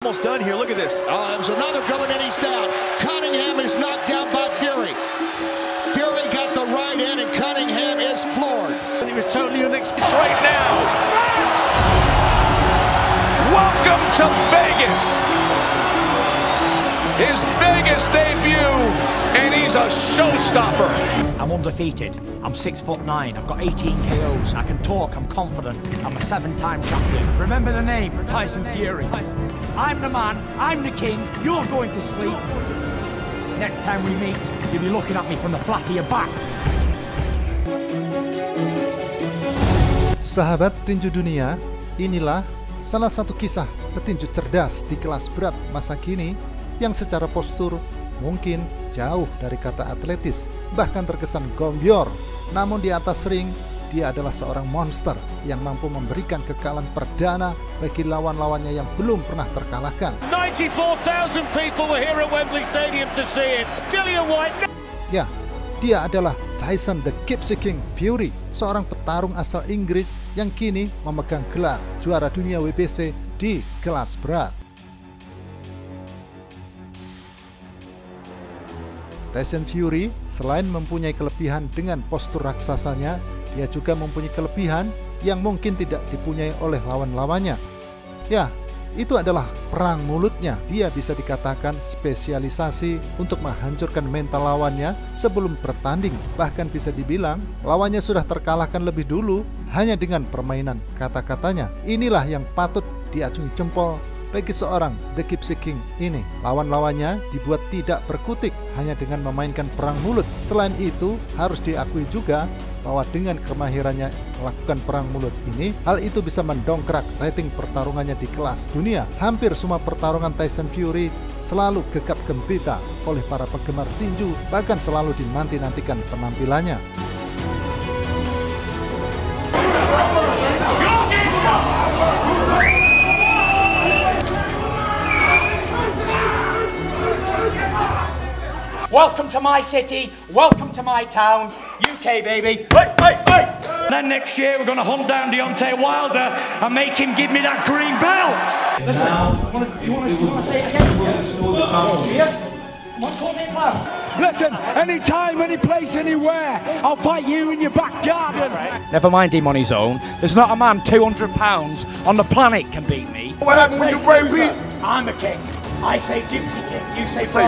Almost done here. Look at this. Oh, there's another coming and he's down. Cunningham is knocked down by Fury. Fury got the right hand and Cunningham is floored. He was totally unexpected. Right now. Welcome to Vegas. His Vegas debut, and he's a showstopper. I'm undefeated. I'm 6'9". I've got 18 KOs. I can talk. I'm confident. I'm a 7-time champion. Remember the name, Tyson Fury. I'm the man. I'm the king. You're going to sleep. Next time we meet, you'll be looking at me from the flat of your back. Sahabat tinju dunia, inilah salah satu kisah petinju cerdas di kelas berat masa kini yang secara postur mungkin jauh dari kata atletis, bahkan terkesan gombior. Namun di atas ring, dia adalah seorang monster yang mampu memberikan kekalahan perdana bagi lawan-lawannya yang belum pernah terkalahkan. 94,000 people were here at Wembley Stadium to see it. Dillian Whyte. Ya, dia adalah Tyson the Gypsy King Fury, seorang petarung asal Inggris yang kini memegang gelar juara dunia WBC di kelas berat. Tyson Fury selain mempunyai kelebihan dengan postur raksasanya, dia juga mempunyai kelebihan yang mungkin tidak dipunyai oleh lawan-lawannya. Ya, itu adalah perang mulutnya. Dia bisa dikatakan spesialisasi untuk menghancurkan mental lawannya sebelum bertanding. Bahkan bisa dibilang lawannya sudah terkalahkan lebih dulu hanya dengan permainan kata-katanya. Inilah yang patut diacungi jempol bagi seorang The Gypsy King ini. Lawan-lawannya dibuat tidak berkutik hanya dengan memainkan perang mulut. Selain itu, harus diakui juga bahwa dengan kemahirannya melakukan perang mulut ini, hal itu bisa mendongkrak rating pertarungannya di kelas dunia. Hampir semua pertarungan Tyson Fury selalu gegap gempita oleh para penggemar tinju, bahkan selalu dinanti-nantikan penampilannya. Welcome to my city, welcome to my town, UK baby. Hey! Then next year we're going to hunt down Deontay Wilder and make him give me that green belt. You want to say it again? Listen, anytime, any place, anywhere, I'll fight you in your back garden. Never mind him on his own. There's not a man 200 pounds on the planet can beat me. What happened when you break peace? I'm the king. I say Gypsy King. You say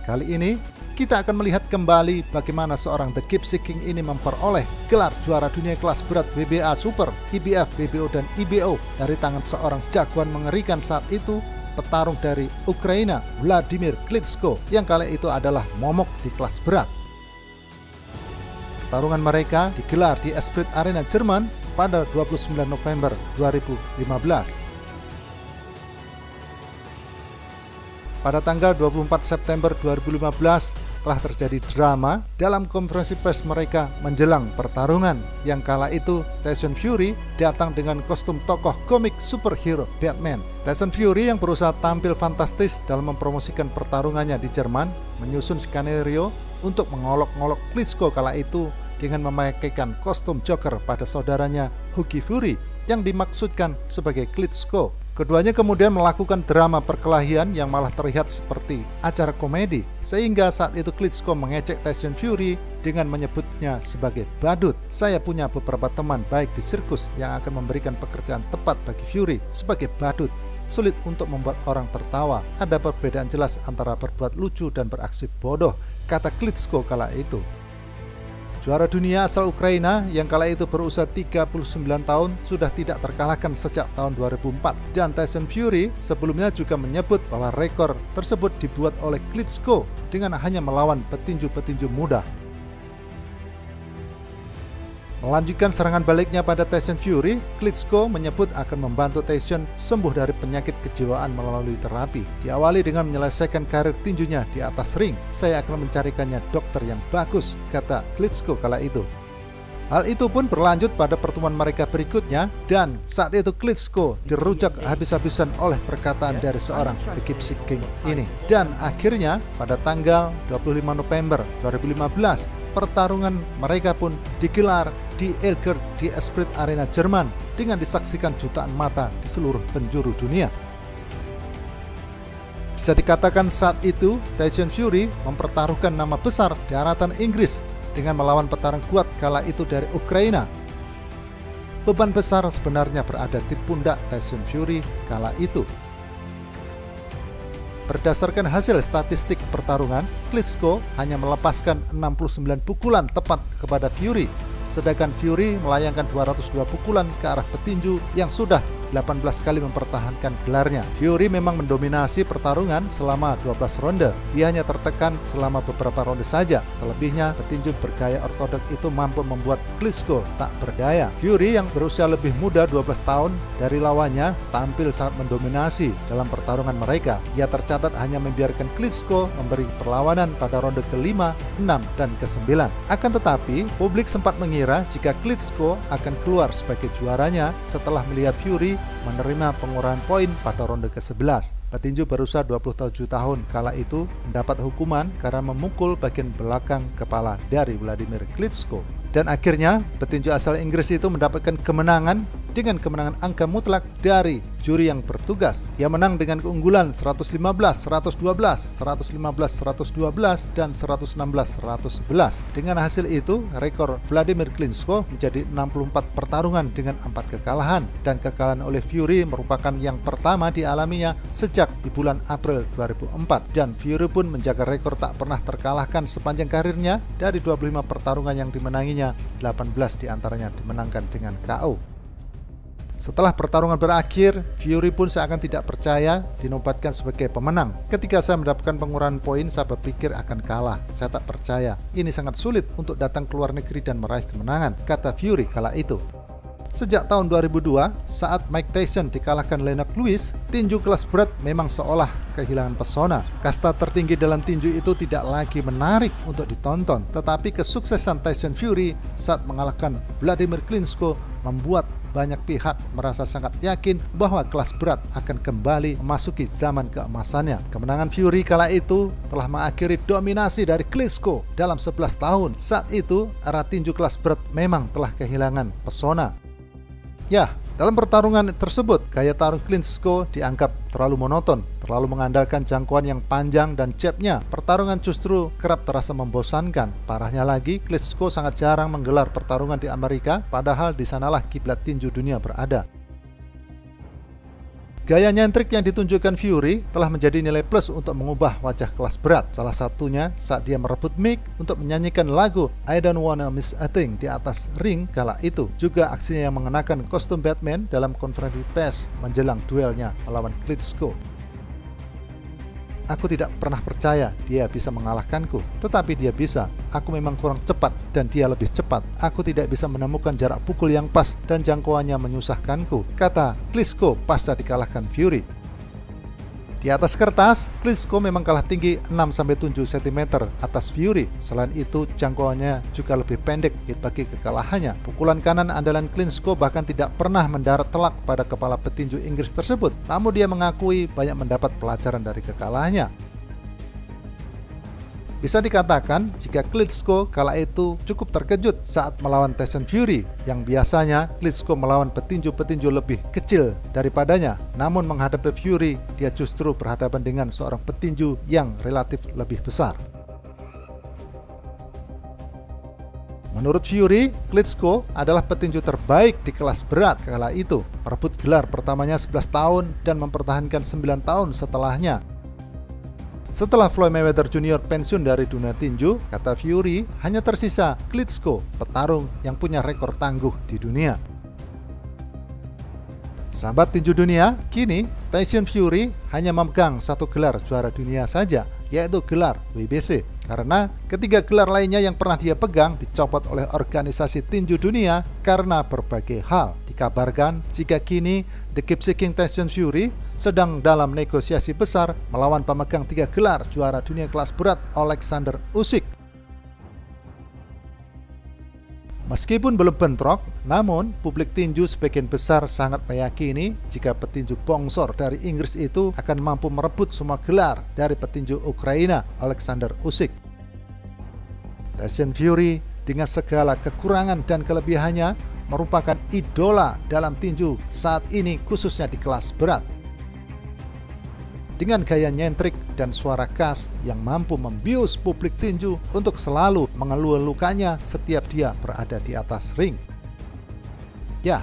Kali ini kita akan melihat kembali bagaimana seorang The Gypsy King ini memperoleh gelar juara dunia kelas berat WBA Super, IBF, WBO, dan IBO dari tangan seorang jagoan mengerikan saat itu, petarung dari Ukraina, Wladimir Klitschko, yang kali itu adalah momok di kelas berat. Pertarungan mereka digelar di Esprit Arena Jerman pada 29 November 2015. Pada tanggal 24 September 2015 telah terjadi drama dalam konferensi pers mereka menjelang pertarungan, yang kala itu Tyson Fury datang dengan kostum tokoh komik superhero Batman. Tyson Fury yang berusaha tampil fantastis dalam mempromosikan pertarungannya di Jerman menyusun skenario untuk mengolok-ngolok Klitschko kala itu dengan memakaikan kostum Joker pada saudaranya Hughie Fury yang dimaksudkan sebagai Klitschko. Keduanya kemudian melakukan drama perkelahian yang malah terlihat seperti acara komedi, sehingga saat itu Klitschko mengecek Tyson Fury dengan menyebutnya sebagai badut. Saya punya beberapa teman baik di sirkus yang akan memberikan pekerjaan tepat bagi Fury sebagai badut. Sulit untuk membuat orang tertawa. Ada perbedaan jelas antara berbuat lucu dan beraksi bodoh, kata Klitschko kala itu. Juara dunia asal Ukraina yang kala itu berusia 39 tahun sudah tidak terkalahkan sejak tahun 2004. Dan Tyson Fury sebelumnya juga menyebut bahwa rekor tersebut dibuat oleh Klitschko dengan hanya melawan petinju-petinju muda. Melanjutkan serangan baliknya pada Tyson Fury, Klitschko menyebut akan membantu Tyson sembuh dari penyakit kejiwaan melalui terapi. Diawali dengan menyelesaikan karir tinjunya di atas ring. Saya akan mencarikannya dokter yang bagus, kata Klitschko kala itu. Hal itu pun berlanjut pada pertemuan mereka berikutnya, dan saat itu Klitschko dirujak habis-habisan oleh perkataan dari seorang The Gypsy King ini. Dan akhirnya pada tanggal 25 November 2015, pertarungan mereka pun digelar di Elgert di Esprit Arena Jerman dengan disaksikan jutaan mata di seluruh penjuru dunia. Bisa dikatakan saat itu Tyson Fury mempertaruhkan nama besar daratan Inggris dengan melawan petarung kuat kala itu dari Ukraina. Beban besar sebenarnya berada di pundak Tyson Fury kala itu. Berdasarkan hasil statistik pertarungan, Klitschko hanya melepaskan 69 pukulan tepat kepada Fury, sedangkan Fury melayangkan 202 pukulan ke arah petinju yang sudah 18 kali mempertahankan gelarnya. Fury memang mendominasi pertarungan selama 12 ronde. Dia hanya tertekan selama beberapa ronde saja. Selebihnya, petinju bergaya ortodok itu mampu membuat Klitschko tak berdaya. Fury yang berusia lebih muda 12 tahun dari lawannya tampil sangat mendominasi dalam pertarungan mereka. Ia tercatat hanya membiarkan Klitschko memberi perlawanan pada ronde ke-5, 6, dan ke-9. Akan tetapi, publik sempat mengira jika Klitschko akan keluar sebagai juaranya setelah melihat Fury menerima pengurangan poin pada ronde ke-11. Petinju berusia 27 tahun kala itu mendapat hukuman karena memukul bagian belakang kepala dari Vladimir Klitschko. Dan akhirnya petinju asal Inggris itu mendapatkan kemenangan dengan kemenangan angka mutlak dari juri yang bertugas. Ia menang dengan keunggulan 115-112, 115-112, dan 116-111. Dengan hasil itu, rekor Vladimir Klitschko menjadi 64 pertarungan dengan 4 kekalahan, dan kekalahan oleh Fury merupakan yang pertama dialaminya sejak di bulan April 2004. Dan Fury pun menjaga rekor tak pernah terkalahkan sepanjang karirnya. Dari 25 pertarungan yang dimenanginya, 18 diantaranya dimenangkan dengan KO. Setelah pertarungan berakhir, Fury pun seakan tidak percaya dinobatkan sebagai pemenang. Ketika saya mendapatkan pengurangan poin, saya berpikir akan kalah. Saya tak percaya. Ini sangat sulit untuk datang ke luar negeri dan meraih kemenangan, kata Fury kala itu. Sejak tahun 2002, saat Mike Tyson dikalahkan Lennox Lewis, tinju kelas berat memang seolah kehilangan pesona. Kasta tertinggi dalam tinju itu tidak lagi menarik untuk ditonton. Tetapi kesuksesan Tyson Fury saat mengalahkan Vladimir Klitschko membuat banyak pihak merasa sangat yakin bahwa kelas berat akan kembali memasuki zaman keemasannya. Kemenangan Fury kala itu telah mengakhiri dominasi dari Klitschko dalam 11 tahun. Saat itu, era tinju kelas berat memang telah kehilangan pesona. Ya, dalam pertarungan tersebut, gaya tarung Klitschko dianggap terlalu monoton, terlalu mengandalkan jangkauan yang panjang dan jabnya. Pertarungan justru kerap terasa membosankan. Parahnya lagi, Klitschko sangat jarang menggelar pertarungan di Amerika, padahal di sanalah kiblat tinju dunia berada. Gaya nyentrik yang ditunjukkan Fury telah menjadi nilai plus untuk mengubah wajah kelas berat. Salah satunya saat dia merebut mic untuk menyanyikan lagu I Don't Wanna Miss a Thing di atas ring kala itu. Juga aksinya yang mengenakan kostum Batman dalam konferensi pers menjelang duelnya melawan Klitschko. Aku tidak pernah percaya dia bisa mengalahkanku, tetapi dia bisa. Aku memang kurang cepat dan dia lebih cepat. Aku tidak bisa menemukan jarak pukul yang pas dan jangkauannya menyusahkanku, kata Klitschko pasca dikalahkan Fury. Di atas kertas, Klitschko memang kalah tinggi 6-7 cm atas Fury. Selain itu, jangkauannya juga lebih pendek bagi kekalahannya. Pukulan kanan andalan Klitschko bahkan tidak pernah mendarat telak pada kepala petinju Inggris tersebut. Namun dia mengakui banyak mendapat pelajaran dari kekalahannya. Bisa dikatakan jika Klitschko kala itu cukup terkejut saat melawan Tyson Fury, yang biasanya Klitschko melawan petinju-petinju lebih kecil daripadanya. Namun menghadapi Fury, dia justru berhadapan dengan seorang petinju yang relatif lebih besar. Menurut Fury, Klitschko adalah petinju terbaik di kelas berat kala itu, merebut gelar pertamanya 11 tahun dan mempertahankan 9 tahun setelahnya. Setelah Floyd Mayweather Jr. pensiun dari dunia tinju, kata Fury, hanya tersisa Klitschko, petarung yang punya rekor tangguh di dunia. Sahabat tinju dunia, kini Tyson Fury hanya memegang satu gelar juara dunia saja, yaitu gelar WBC. Karena ketiga gelar lainnya yang pernah dia pegang dicopot oleh organisasi tinju dunia karena berbagai hal. Dikabarkan jika kini The Keep-Seeking Tyson Fury sedang dalam negosiasi besar melawan pemegang 3 gelar juara dunia kelas berat Alexander Usyk. Meskipun belum bentrok, namun publik tinju sebagian besar sangat meyakini jika petinju bongsor dari Inggris itu akan mampu merebut semua gelar dari petinju Ukraina Alexander Usyk. Tyson Fury dengan segala kekurangan dan kelebihannya merupakan idola dalam tinju saat ini, khususnya di kelas berat. dengan gaya nyentrik dan suara khas yang mampu membius publik tinju untuk selalu mengeluh-elukanya setiap dia berada di atas ring. Ya,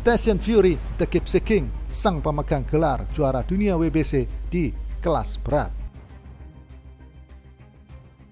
Tyson Fury, The Gypsy King, sang pemegang gelar juara dunia WBC di kelas berat.